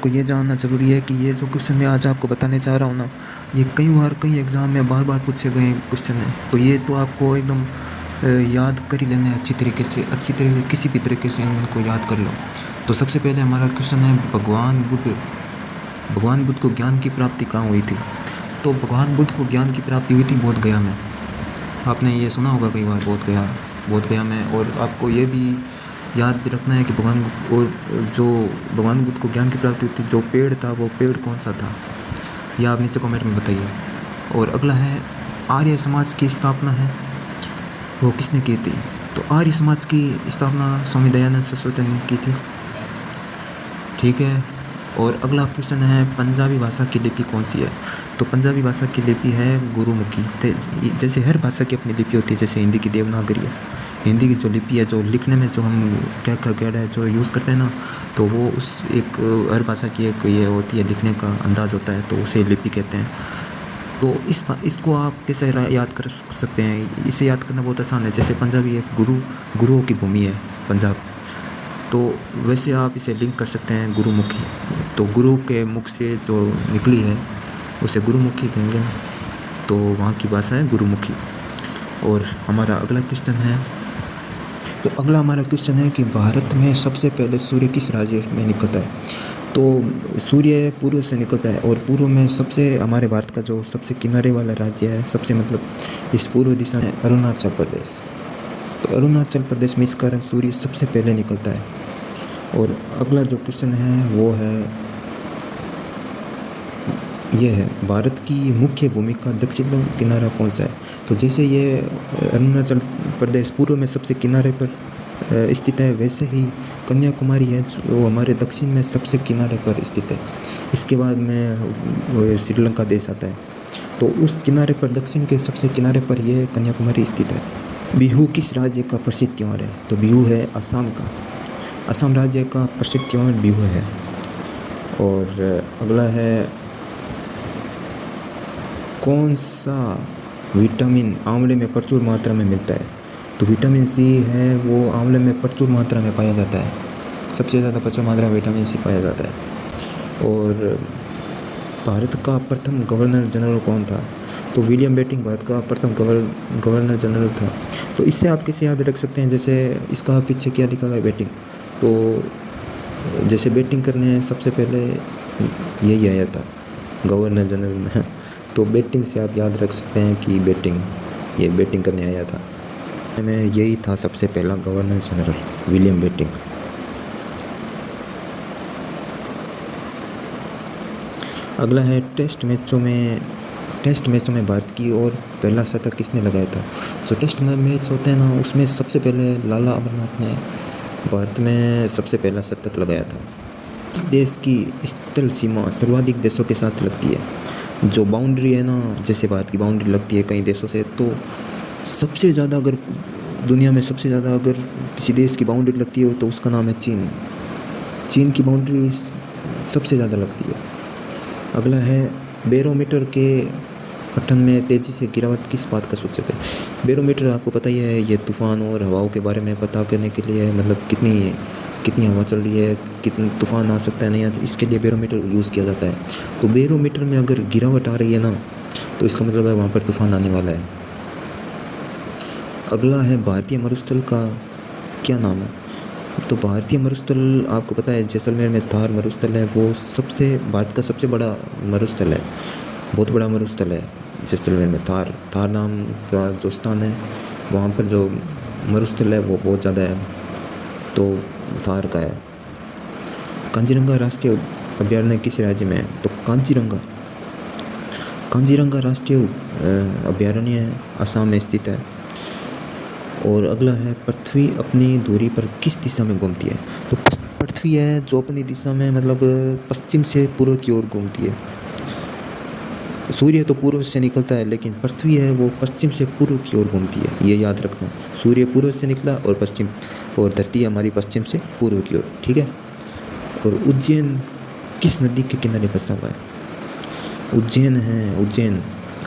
आपको ये जानना ज़रूरी है कि ये जो क्वेश्चन मैं आज आपको बताने जा रहा हूँ ना, ये कई एग्ज़ाम में बार बार पूछे गए क्वेश्चन हैं। तो ये तो आपको एकदम याद कर ही लेना है अच्छी तरीके किसी भी तरीके से इनको याद कर लो। तो सबसे पहले हमारा क्वेश्चन है, भगवान बुद्ध को ज्ञान की प्राप्ति कहाँ हुई थी? तो भगवान बुद्ध को ज्ञान की प्राप्ति हुई थी बोध गया में। आपने ये सुना होगा कई बार, बोध गया में। और आपको ये भी याद रखना है कि भगवान बुद्ध को ज्ञान की प्राप्ति हुई थी, जो पेड़ था वो पेड़ कौन सा था, यह आप नीचे कमेंट में बताइए। और अगला है, आर्य समाज की स्थापना है वो किसने की थी? तो आर्य समाज की स्थापना स्वामी दयानंद सरस्वती ने की थी। ठीक है। और अगला क्वेश्चन है, पंजाबी भाषा की लिपि कौन सी है? तो पंजाबी भाषा की लिपि है गुरुमुखी। जैसे हर भाषा की अपनी लिपि होती है, जैसे हिंदी की देवनागरी है। हिंदी की जो लिपि है, जो लिखने में जो हम क्या है जो यूज़ करते हैं ना, तो वो उस एक हर भाषा की एक ये होती है, लिखने का अंदाज़ होता है, तो उसे लिपि कहते हैं। तो इसको आप कैसे याद कर सकते हैं? इसे याद करना बहुत आसान है। जैसे पंजाबी एक गुरुओं की भूमि है पंजाब, तो वैसे आप इसे लिंक कर सकते हैं गुरुमुखी। तो गुरु के मुख से जो निकली है उसे गुरुमुखी कहेंगे ना, तो वहाँ की भाषा है गुरुमुखी। और हमारा अगला क्वेश्चन है, तो अगला हमारा क्वेश्चन है कि भारत में सबसे पहले सूर्य किस राज्य में निकलता है? तो सूर्य पूर्व से निकलता है, और पूर्व में हमारे भारत का जो सबसे किनारे वाला राज्य है, इस पूर्व दिशा में अरुणाचल प्रदेश। तो अरुणाचल प्रदेश में इस कारण सूर्य सबसे पहले निकलता है। और अगला जो क्वेश्चन है वो है, ये है, भारत की मुख्य भूमि का दक्षिण किनारा कौन सा है? तो जैसे ये अरुणाचल प्रदेश पूर्व में सबसे किनारे पर स्थित है, वैसे ही कन्याकुमारी है जो हमारे दक्षिण में सबसे किनारे पर स्थित है। इसके बाद में श्रीलंका देश आता है। तो उस किनारे पर, दक्षिण के सबसे किनारे पर यह कन्याकुमारी स्थित है। बिहू किस राज्य का प्रसिद्ध त्यौहार है? तो बिहू है असम का। असम राज्य का प्रसिद्ध त्यौहार बिहू है। और अगला है, कौन सा विटामिन आंवले में प्रचुर मात्रा में मिलता है? तो विटामिन सी है वो आंवले में प्रचुर मात्रा में पाया जाता है। सबसे ज़्यादा प्रचुर मात्रा में विटामिन सी पाया जाता है। और भारत का प्रथम गवर्नर जनरल कौन था? तो विलियम बेंटिंक भारत का प्रथम गवर्नर जनरल था। तो इससे आप कैसे याद रख सकते हैं? जैसे इसका पीछे क्या लिखा हुआ है, बेंटिंक। तो जैसे बेंटिंक करने सबसे पहले यही आया था गवर्नर जनरल में, तो बेंटिंक से आप याद रख सकते हैं कि बेंटिंक करने आया था। में यही था सबसे पहला गवर्नर जनरल, विलियम बेंटिंक। अगला है, टेस्ट मैचों में भारत की ओर पहला शतक किसने लगाया था? जो टेस्ट मैच होते हैं ना, उसमें सबसे पहले लाला अमरनाथ ने भारत में सबसे पहला शतक लगाया था। इस देश की स्थल सीमा सर्वाधिक देशों के साथ लगती है। जो बाउंड्री है ना, जैसे भारत की बाउंड्री लगती है कई देशों से, तो सबसे ज़्यादा अगर दुनिया में सबसे ज़्यादा अगर किसी देश की बाउंड्री लगती है तो उसका नाम है चीन। चीन की बाउंड्री सबसे ज़्यादा लगती है। अगला है, बैरोमीटर के पठन में तेज़ी से गिरावट किस बात का सूचक है? बैरोमीटर आपको पता ही है, ये तूफ़ान और हवाओं के बारे में पता करने के लिए, मतलब कितनी हवा चल रही है, कितना तूफ़ान आ सकता है, नहीं आता, इसके लिए बैरोमीटर यूज़ किया जाता है। तो बैरोमीटर में अगर गिरावट आ रही है ना, तो इसका मतलब है वहाँ पर तूफ़ान आने वाला है। अगला है, भारतीय मरुस्थल का क्या नाम है? तो भारतीय मरुस्थल आपको पता है, जैसलमेर में थार मरुस्थल है, वो भारत का सबसे बड़ा मरुस्थल है, बहुत बड़ा मरुस्थल है जैसलमेर में। थार नाम का जो स्थान है, वहाँ पर जो मरुस्थल है वो बहुत ज़्यादा है, तो थार का है। कांजीरंगा राष्ट्रीय अभयारण्य किस राज्य में है? तो कांजीरंगा राष्ट्रीय अभयारण्य है, असम में स्थित है। और अगला है, पृथ्वी अपनी दूरी पर किस दिशा में घूमती है? तो पृथ्वी है जो अपनी दिशा में, मतलब पश्चिम से पूर्व की ओर घूमती है। सूर्य तो पूर्व से निकलता है, लेकिन पृथ्वी है वो पश्चिम से पूर्व की ओर घूमती है, ये याद रखना। सूर्य पूर्व से निकला और धरती हमारी पश्चिम से पूर्व की ओर, ठीक है। और उज्जैन किस नदी के किनारे बसा हुआ है? उज्जैन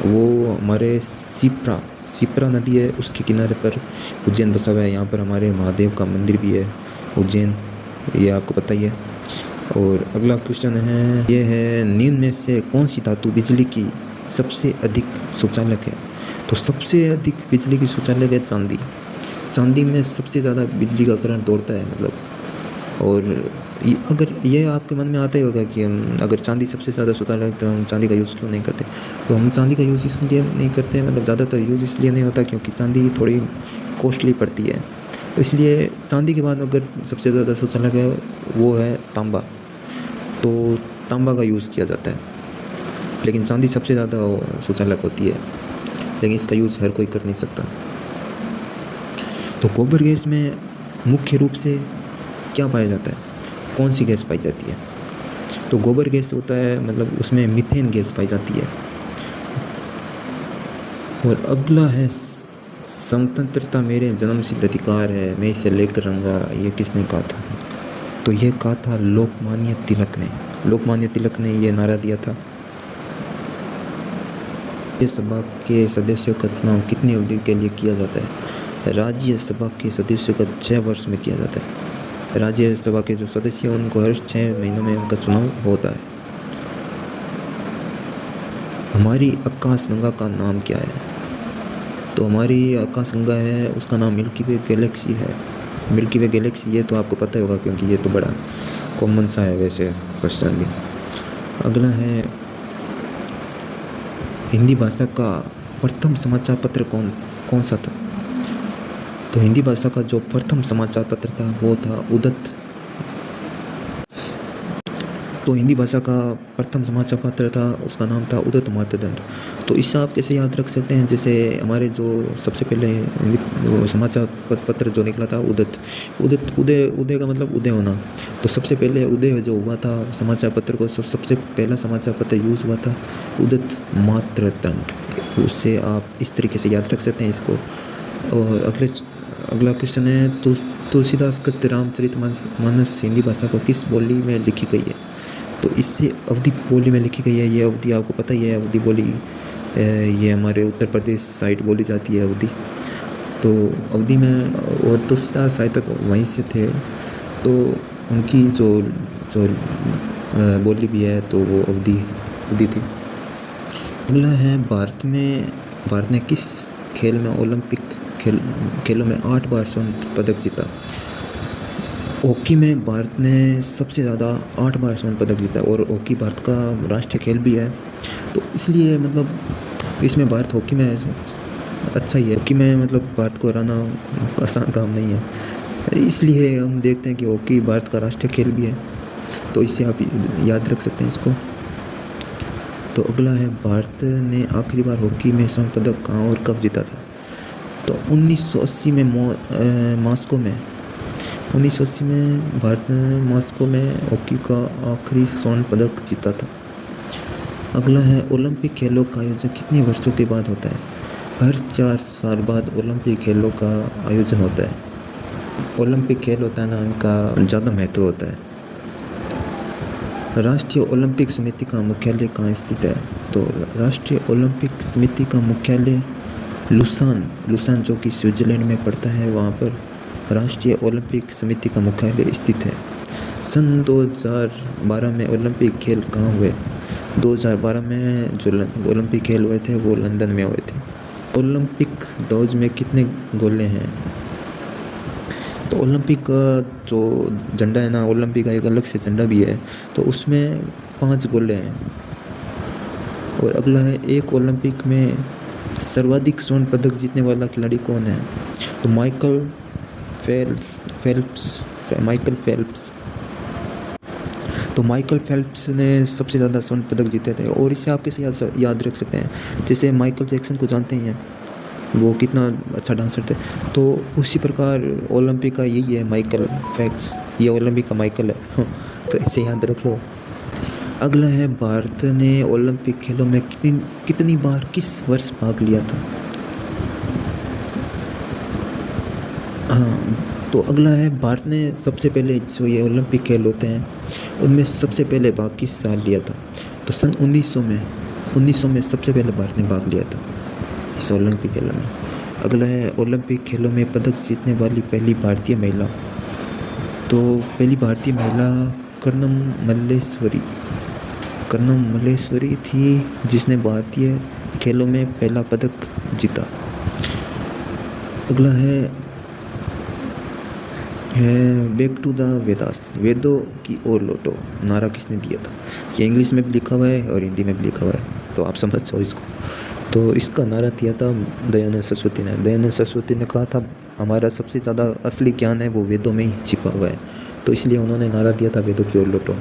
वो हमारे सिप्रा नदी है, उसके किनारे पर उज्जैन बसा हुआ है। यहाँ पर हमारे महादेव का मंदिर भी है, उज्जैन, ये आपको पता ही है। और अगला क्वेश्चन है, ये है निम्न में से कौन सी धातु बिजली की सबसे अधिक सुचालक है? तो सबसे अधिक बिजली की सुचालक है चांदी। चांदी में सबसे ज़्यादा बिजली का करंट दौड़ता है मतलब। और अगर ये आपके मन में आता ही होगा कि हम अगर चांदी सबसे ज़्यादा सुचालक है तो हम चांदी का यूज़ क्यों नहीं करते? तो हम चांदी का यूज़ इसलिए नहीं करते, मतलब ज़्यादातर यूज़ इसलिए नहीं होता क्योंकि चांदी थोड़ी कॉस्टली पड़ती है। इसलिए चांदी के बाद अगर सबसे ज़्यादा सुचालक है वो है तांबा, तो तांबा का यूज़ किया जाता है। लेकिन चांदी सबसे ज़्यादा सुचालक होती है, लेकिन इसका यूज़ हर कोई कर नहीं सकता। तो गोबर गैस में मुख्य रूप से क्या पाया जाता है? कौन सी गैस पाई जाती है? तो गोबर गैस होता है, मतलब उसमें मीथेन गैस पाई जाती है। और अगला है, स्वतंत्रता मेरे जन्मसिद्ध अधिकार है, मैं इसे लेकर रहूँगा, ये किसने कहा था? तो ये कहा था लोकमान्य तिलक ने। लोकमान्य तिलक ने ये नारा दिया था। राज्यसभा के सदस्यों का चुनाव कितनी अवधि के लिए किया जाता है? राज्यसभा के सदस्यों का 6 वर्ष में किया जाता है। राज्यसभा के जो सदस्य हैं उनको हर 6 महीनों में उनका चुनाव होता है। हमारी आकाशगंगा का नाम क्या है? तो हमारी आकाशगंगा है, उसका नाम मिल्की वे गैलेक्सी है। मिल्की वे गैलेक्सी, ये तो आपको पता ही होगा क्योंकि ये तो बड़ा कॉमन सा है वैसे क्वेश्चन भी। अगला है, हिंदी भाषा का प्रथम समाचार पत्र कौन सा था? तो हिंदी भाषा का जो प्रथम समाचार पत्र था वो था उदत। तो हिंदी भाषा का प्रथम समाचार पत्र था, उसका नाम था उदत मार्तंड। तो इससे आप कैसे याद रख सकते हैं, जैसे हमारे जो सबसे पहले हिंदी समाचार पत्र जो निकला था उदय का मतलब उदय होना। तो सबसे पहले उदय जो हुआ था समाचार पत्र को, सबसे पहला समाचार पत्र यूज़ हुआ था उदत मार्तंड। उससे आप इस तरीके से याद रख सकते हैं इसको। और अगला क्वेश्चन है, तुलसीदास कृत रामचरितमानस हिंदी भाषा को किस बोली में लिखी गई है? तो इससे अवधी बोली में लिखी गई है। ये अवधी आपको पता ही है, अवधी बोली ये हमारे उत्तर प्रदेश साइड बोली जाती है अवधी। तो अवधी में, और तुलसीदास साहित्यक वहीं से थे, तो उनकी जो बोली भी है तो वो अवधी थी। अगला है, भारत ने किस खेल में ओलंपिक खेलों में 8 बार स्वर्ण पदक जीता? हॉकी में भारत ने सबसे ज़्यादा 8 बार स्वर्ण पदक जीता और हॉकी भारत का राष्ट्रीय खेल भी है। तो इसलिए मतलब इसमें भारत हॉकी में अच्छा ही है। हॉकी में मतलब भारत को हराना आसान काम नहीं है, इसलिए हम देखते हैं कि हॉकी भारत का राष्ट्रीय खेल भी है। तो इससे आप याद रख सकते हैं इसको। तो अगला है, भारत ने आखिरी बार हॉकी में स्वर्ण पदक कहाँ और कब जीता था? तो 1980 में मॉस्को में 1980 में भारत ने मॉस्को में हॉकी का आखिरी स्वर्ण पदक जीता था। अगला है, ओलंपिक खेलों का आयोजन कितने वर्षों के बाद होता है? हर 4 साल बाद ओलंपिक खेलों का आयोजन होता है। ओलंपिक खेल होता है ना, इनका ज़्यादा महत्व होता है। राष्ट्रीय ओलंपिक समिति का मुख्यालय कहाँ स्थित है? तो राष्ट्रीय ओलंपिक समिति का मुख्यालय लुसान जो कि स्विट्ज़रलैंड में पड़ता है, वहाँ पर राष्ट्रीय ओलंपिक समिति का मुख्यालय स्थित है। सन 2012 में ओलंपिक खेल कहाँ हुए? 2012 में जो ओलंपिक खेल हुए थे वो लंदन में हुए थे। ओलंपिक ध्वज में कितने गोले हैं? तो ओलंपिक का जो झंडा है ना, ओलंपिक का एक अलग से झंडा भी है, तो उसमें 5 गोले हैं। और अगला है, एक ओलंपिक में सर्वाधिक स्वर्ण पदक जीतने वाला खिलाड़ी कौन है? तो माइकल फेल्प्स। तो माइकल फेल्प्स ने सबसे ज़्यादा स्वर्ण पदक जीते थे। और इससे आप कैसे याद रख सकते हैं, जैसे माइकल जैक्सन को जानते ही हैं, वो कितना अच्छा डांसर थे, तो उसी प्रकार ओलंपिक का यही है माइकल फेल्प्स, ये ओलंपिक का माइकल है। तो इसे याद रख लो। अगला है, भारत ने ओलंपिक खेलों में कितनी बार किस वर्ष भाग लिया था? हाँ, तो अगला है, भारत ने सबसे पहले जो ये ओलंपिक खेल होते हैं उनमें सबसे पहले भाग किस साल लिया था? तो सन 1900 में सबसे पहले भारत ने भाग लिया था इस ओलंपिक खेलों में। अगला है, ओलंपिक खेलों में पदक जीतने वाली पहली भारतीय महिला। तो पहली भारतीय महिला कर्णम मल्लेश्वरी। कर्णम मल्लेश्वरी थी जिसने भारतीय खेलों में पहला पदक जीता। अगला है बैक टू द वेदास, वेदों की ओर लौटो, नारा किसने दिया था? ये इंग्लिश में भी लिखा हुआ है और हिंदी में भी लिखा हुआ है, तो आप समझ जाओ इसको। तो इसका नारा दिया था दयानंद सरस्वती ने। दयानंद सरस्वती ने कहा था हमारा सबसे ज़्यादा असली ज्ञान है वो वेदों में ही छिपा हुआ है, तो इसलिए उन्होंने नारा दिया था वेदों की ओर लौटो।